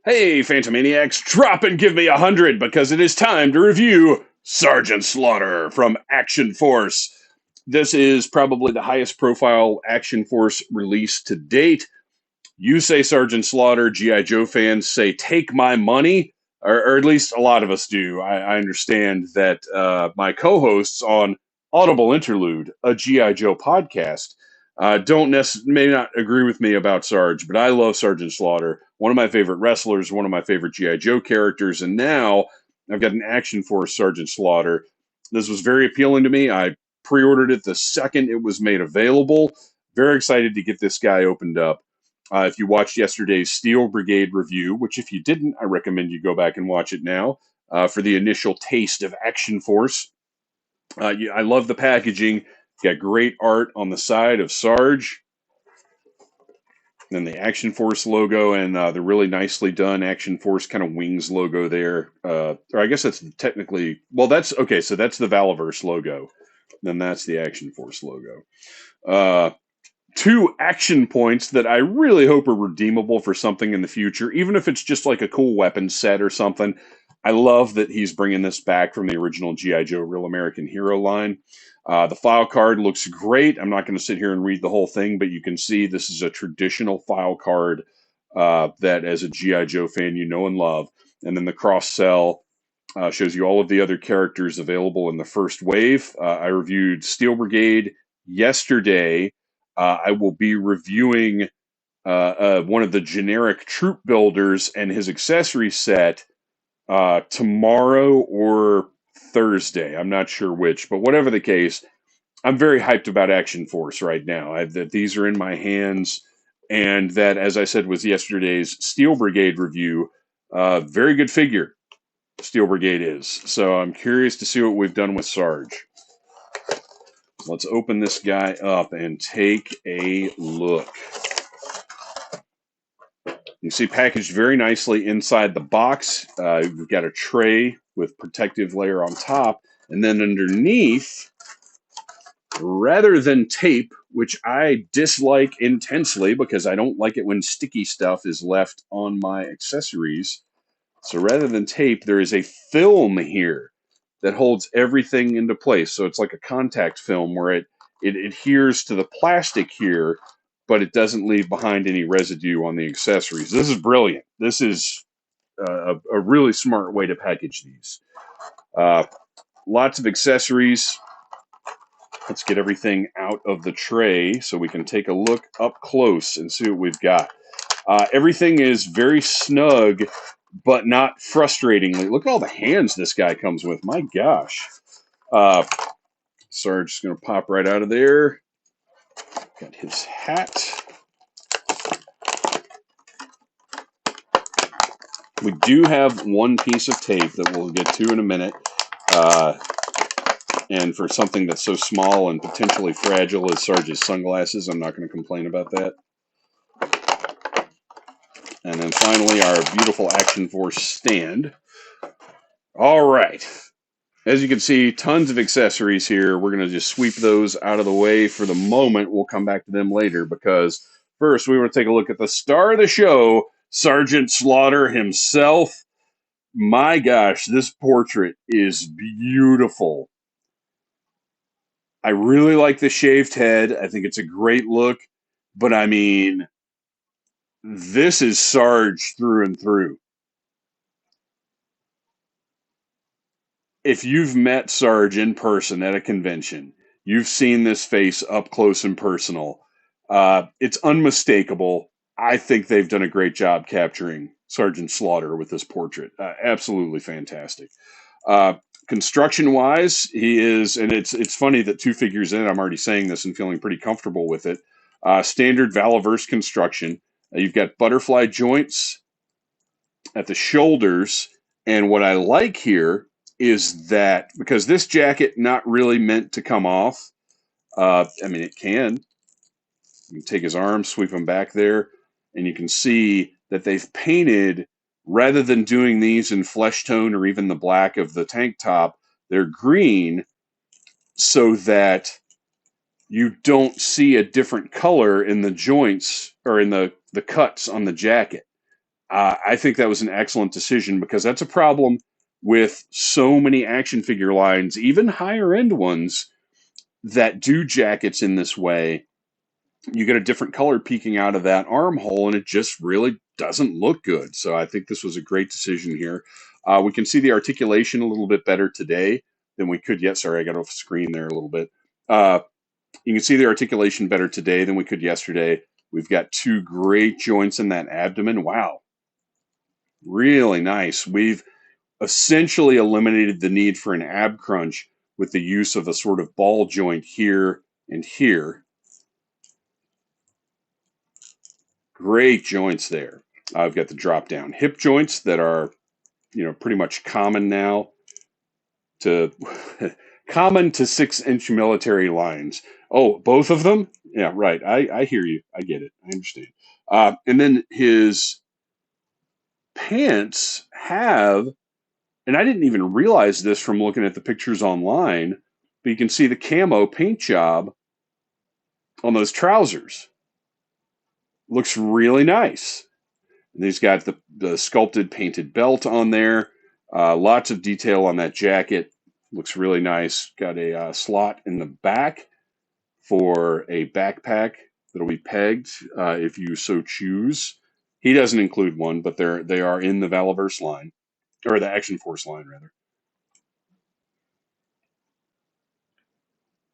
Hey, Phantomaniacs, drop and give me 100 because it is time to review Sergeant Slaughter from Action Force. This is probably the highest profile Action Force release to date. You say Sergeant Slaughter, G.I. Joe fans say take my money, or at least a lot of us do. I understand that my co hosts on Audible Interlude, a G.I. Joe podcast, may not agree with me about Sarge, but I love Sergeant Slaughter. One of my favorite wrestlers, one of my favorite G.I. Joe characters, and now I've got an Action Force Sergeant Slaughter. This was very appealing to me. I pre ordered it the second it was made available. Very excited to get this guy opened up. If you watched yesterday's Steel Brigade review, which if you didn't, I recommend you go back and watch it now for the initial taste of Action Force. I love the packaging. Got great art on the side of Sarge, then the Action Force logo, and the really nicely done Action Force kind of wings logo there. Or I guess that's technically, well, that's okay. So that's the Valaverse logo. Then that's the Action Force logo. Two action points that I really hope are redeemable for something in the future, even if it's just like a cool weapon set or something. I love that he's bringing this back from the original G.I. Joe Real American Hero line. The file card looks great. I'm not going to sit here and read the whole thing, but you can see this is a traditional file card that, as a G.I. Joe fan, you know and love. And then the cross-sell shows you all of the other characters available in the first wave. I reviewed Steel Brigade yesterday. I will be reviewing one of the generic troop builders and his accessory set tomorrow or Thursday. I'm not sure which, but whatever the case, I'm very hyped about Action Force right now. That these are in my hands, and that, as I said, was yesterday's Steel Brigade review. Very good figure, Steel Brigade is. So I'm curious to see what we've done with Sarge. Let's open this guy up and take a look. You see packaged very nicely inside the box. We've got a tray with protective layer on top. And then underneath, rather than tape, which I dislike intensely because I don't like it when sticky stuff is left on my accessories. So rather than tape, there is a film here that holds everything into place. So it's like a contact film where it adheres to the plastic here, but it doesn't leave behind any residue on the accessories. This is brilliant. This is a really smart way to package these. Lots of accessories. Let's get everything out of the tray so we can take a look up close and see what we've got. Everything is very snug, but not frustratingly. Look at all the hands this guy comes with. My gosh. Sarge is going to pop right out of there. Got his hat. We do have one piece of tape that we'll get to in a minute. And for something that's so small and potentially fragile as Sarge's sunglasses, I'm not going to complain about that. And then finally, our beautiful Action Force stand. All right. As you can see, tons of accessories here. We're going to just sweep those out of the way for the moment. We'll come back to them later because first we want to take a look at the star of the show, Sergeant Slaughter himself. My gosh, this portrait is beautiful. I really like the shaved head. I think it's a great look. But I mean, this is Sarge through and through. If you've met Sarge in person at a convention, you've seen this face up close and personal. It's unmistakable. I think they've done a great job capturing Sergeant Slaughter with this portrait. Absolutely fantastic. Construction wise, he is, and it's funny that two figures in, I'm already saying this and feeling pretty comfortable with it. Standard Valaverse construction. You've got butterfly joints at the shoulders, and what I like here is that because this jacket not really meant to come off. I mean, it can. You can take his arm, sweep him back there, and you can see that they've painted, rather than doing these in flesh tone or even the black of the tank top, they're green so that you don't see a different color in the joints or in the cuts on the jacket. I think that was an excellent decision because that's a problem with so many action figure lines, even higher end ones that do jackets in this way. You get a different color peeking out of that armhole, and it just really doesn't look good. So I think this was a great decision here. We can see the articulation a little bit better today than we could yet. Sorry, I got off screen there a little bit. You can see the articulation better today than we could yesterday. We've got two great joints in that abdomen. Wow, really nice. We've essentially eliminated the need for an ab crunch with the use of a sort of ball joint here and here. Great joints there. I've got the drop down hip joints that are, pretty much common now to common to 6-inch military lines. Oh, both of them? Yeah, right. I hear you. I get it. I understand. And then his pants have, and I didn't even realize this from looking at the pictures online, but you can see the camo paint job on those trousers. Looks really nice. And he's got the sculpted painted belt on there. Lots of detail on that jacket. Looks really nice. Got a slot in the back for a backpack that'll be pegged if you so choose. He doesn't include one, but they are in the Valaverse line, or the Action Force line, rather.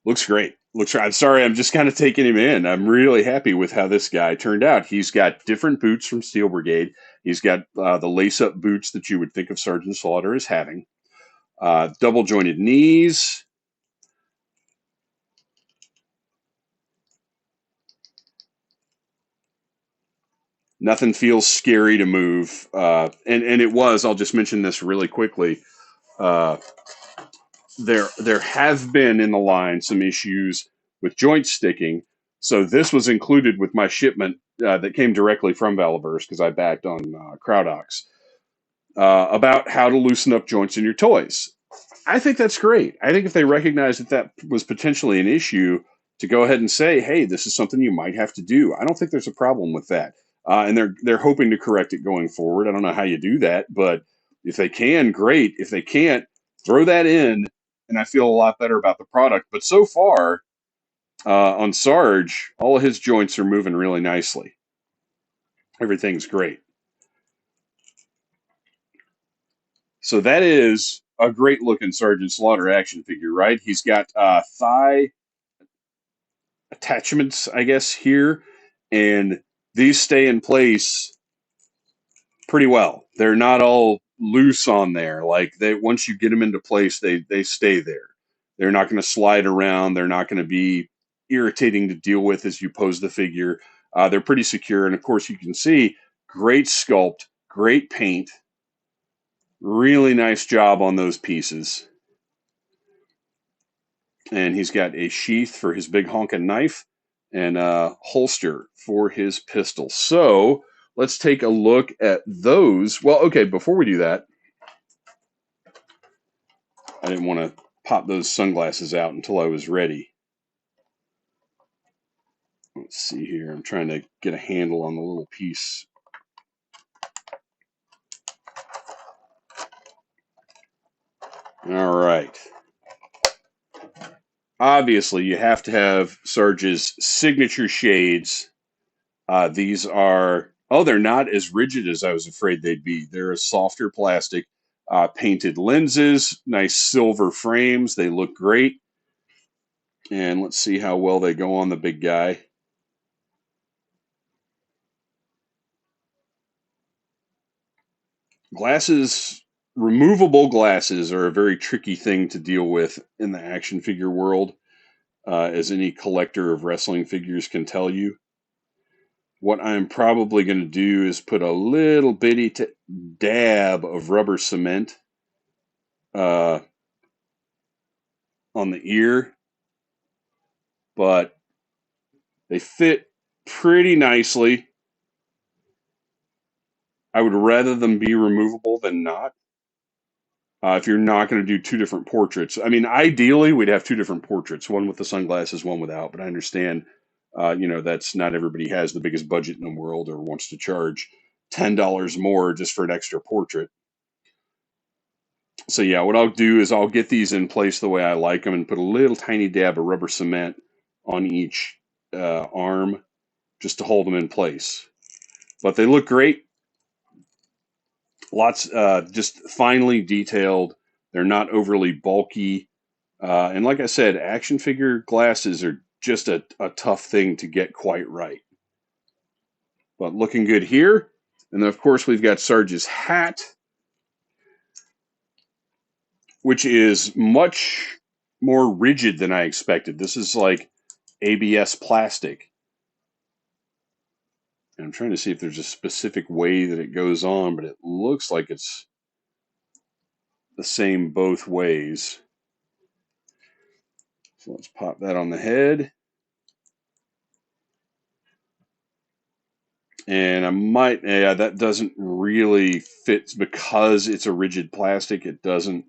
Looks great. I'm sorry, I'm just kind of taking him in. I'm really happy with how this guy turned out. He's got different boots from Steel Brigade. He's got the lace-up boots that you would think of Sergeant Slaughter as having. Double jointed knees. Nothing feels scary to move. And it was, I'll just mention this really quickly. There have been in the line some issues with joint sticking. So this was included with my shipment that came directly from Valaverse because I backed on CrowdOx about how to loosen up joints in your toys. I think that's great. I think if they recognize that was potentially an issue, to go ahead and say, "Hey, this is something you might have to do." I don't think there's a problem with that, and they're hoping to correct it going forward. I don't know how you do that, but if they can, great. If they can't, throw that in, and I feel a lot better about the product. But so far, on Sarge, all of his joints are moving really nicely. Everything's great. So that is a great looking Sergeant Slaughter action figure, right? He's got thigh attachments, I guess, here, and these stay in place pretty well. They're not all loose on there. Like once you get them into place, they stay there. They're not going to slide around. They're not going to be irritating to deal with as you pose the figure. They're pretty secure, and of course, you can see great sculpt, great paint, really nice job on those pieces. And he's got a sheath for his big honking knife and a holster for his pistol. So let's take a look at those. Well, okay, before we do that, I didn't want to pop those sunglasses out until I was ready. Let's see here. I'm trying to get a handle on the little piece. All right. Obviously, you have to have Sarge's signature shades. These are, they're not as rigid as I was afraid they'd be. They're a softer plastic, painted lenses, nice silver frames. They look great. And let's see how well they go on the big guy. Glasses, removable glasses are a very tricky thing to deal with in the action figure world, as any collector of wrestling figures can tell you. What I'm probably going to do is put a little bitty dab of rubber cement on the ear, but they fit pretty nicely. I would rather them be removable than not. If you're not going to do two different portraits, I mean, ideally we'd have two different portraits, one with the sunglasses, one without. But I understand, that's not everybody has the biggest budget in the world or wants to charge $10 more just for an extra portrait. So yeah, what I'll do is I'll get these in place the way I like them and put a little tiny dab of rubber cement on each arm just to hold them in place. But they look great. Lots, just finely detailed. They're not overly bulky. And like I said, action figure glasses are just a tough thing to get quite right. But looking good here. And then, of course, we've got Sarge's hat, which is much more rigid than I expected. This is like ABS plastic. And I'm trying to see if there's a specific way that it goes on, but it looks like it's the same both ways. So let's pop that on the head. And I might, yeah, that doesn't really fit because it's a rigid plastic. It doesn't.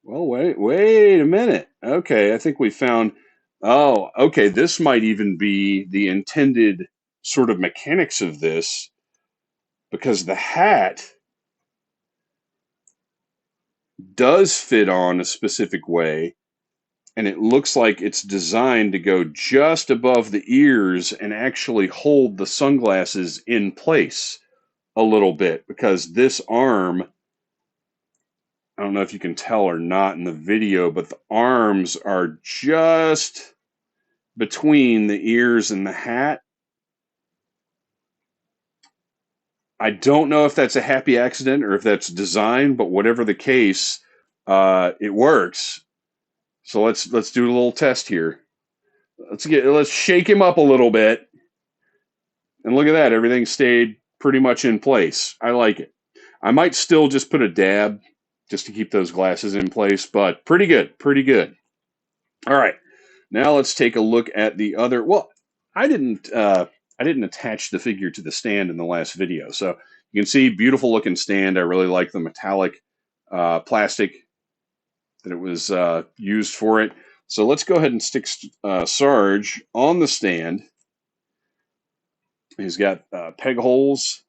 Well, wait a minute. Okay, I think we found. Oh, okay. This might even be the intended sort of mechanics of this because the hat does fit on a specific way, and it looks like it's designed to go just above the ears and actually hold the sunglasses in place a little bit because this arm, I don't know if you can tell or not in the video, but the arms are just between the ears and the hat. I don't know if that's a happy accident or if that's design, but whatever the case, it works. So let's do a little test here. Let's shake him up a little bit, and look at that. Everything stayed pretty much in place. I like it. I might still just put a dab just to keep those glasses in place, but pretty good, pretty good. All right, now let's take a look at the other. Well, I didn't attach the figure to the stand in the last video, so you can see beautiful looking stand. I really like the metallic plastic that it was used for it. So let's go ahead and stick Sarge on the stand. He's got peg holes,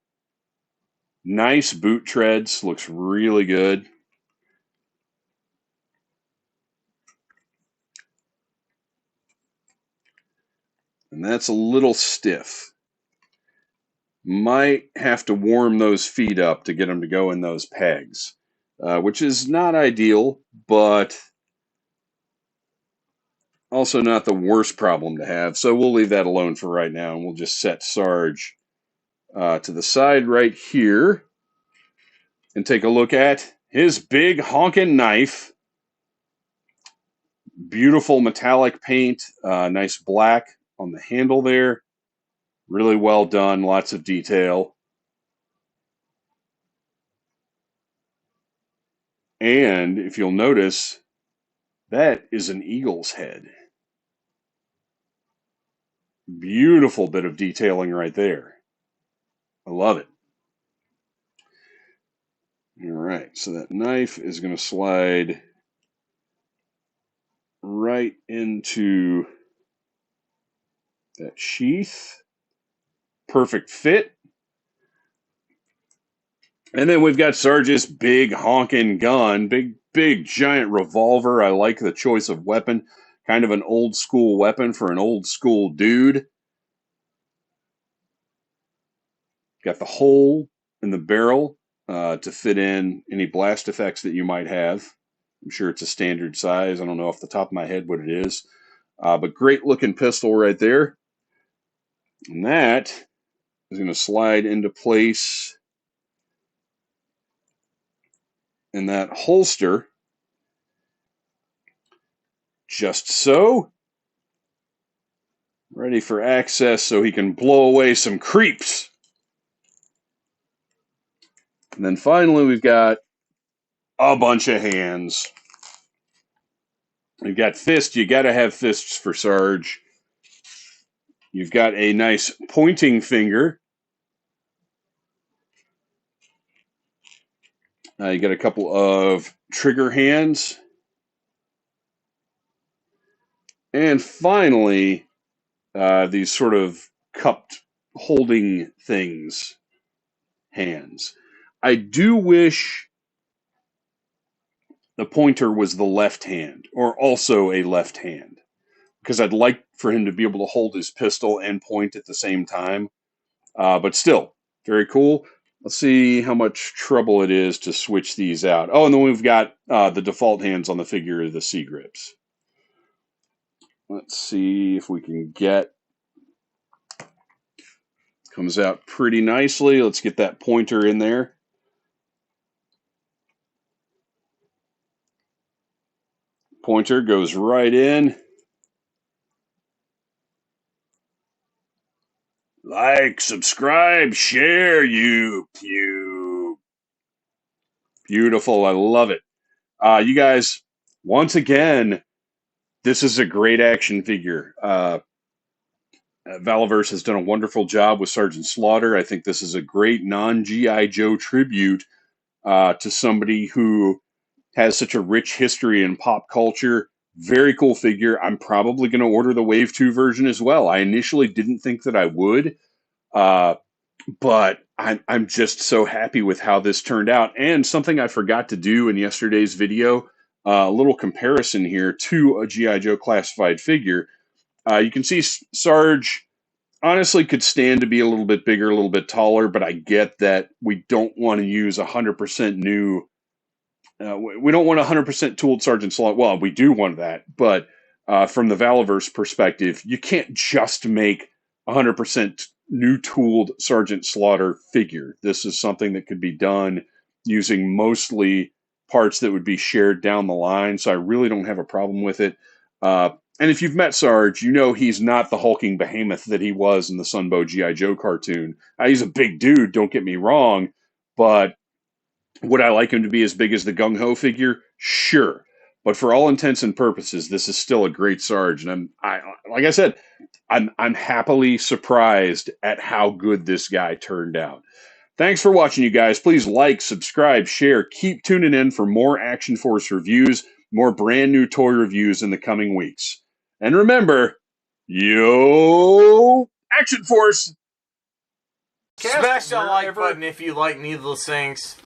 nice boot treads, looks really good. And that's a little stiff. Might have to warm those feet up to get them to go in those pegs, which is not ideal, but also not the worst problem to have. So we'll leave that alone for right now, and we'll just set Sarge to the side right here and take a look at his big honking knife. Beautiful metallic paint, nice black on the handle there. Really well done, lots of detail. And if you'll notice, that is an eagle's head. Beautiful bit of detailing right there. I love it. All right, so that knife is going to slide right into that sheath. Perfect fit. And then we've got Sarge's big honking gun, big giant revolver. I like the choice of weapon. Kind of an old school weapon for an old school dude. Got the hole in the barrel to fit in any blast effects that you might have. I'm sure it's a standard size. I don't know off the top of my head what it is. But great looking pistol right there. And that is going to slide into place in that holster. Just so. Ready for access so he can blow away some creeps. And then finally we've got a bunch of hands. You've got fists. You got to have fists for Sarge. You've got a nice pointing finger. You got a couple of trigger hands. And finally, these sort of cupped holding things. hands. I do wish the pointer was the left hand, or also a left hand, because I'd like for him to be able to hold his pistol and point at the same time. But still, very cool. Let's see how much trouble it is to switch these out. Oh, and then we've got the default hands on the figure of the C grips. Let's see if we can get... Comes out pretty nicely. Let's get that pointer in there. Pointer goes right in. Like, subscribe, share, you pew. Beautiful. I love it. You guys, once again, this is a great action figure. Valaverse has done a wonderful job with Sergeant Slaughter. I think this is a great non-G.I. Joe tribute to somebody who has such a rich history in pop culture. Very cool figure. I'm probably going to order the Wave 2 version as well. I initially didn't think that I would, but I'm just so happy with how this turned out. And something I forgot to do in yesterday's video, a little comparison here to a G.I. Joe classified figure. You can see Sarge honestly could stand to be a little bit bigger, a little bit taller, but I get that we don't want to use 100% new. We don't want 100% tooled Sergeant Slaughter. Well, we do want that, but from the Valaverse perspective, you can't just make 100% new tooled Sergeant Slaughter figure. This is something that could be done using mostly parts that would be shared down the line, so I really don't have a problem with it. And if you've met Sarge, you know he's not the hulking behemoth that he was in the Sunbow G.I. Joe cartoon. He's a big dude, don't get me wrong, but would I like him to be as big as the Gung Ho figure? Sure. But for all intents and purposes, this is still a great Sarge. And like I said, I'm happily surprised at how good this guy turned out. Thanks for watching, you guys. Please like, subscribe, share. Keep tuning in for more Action Force reviews, more brand new toy reviews in the coming weeks. And remember, yo, Action Force! Smash that like button if you like needless things.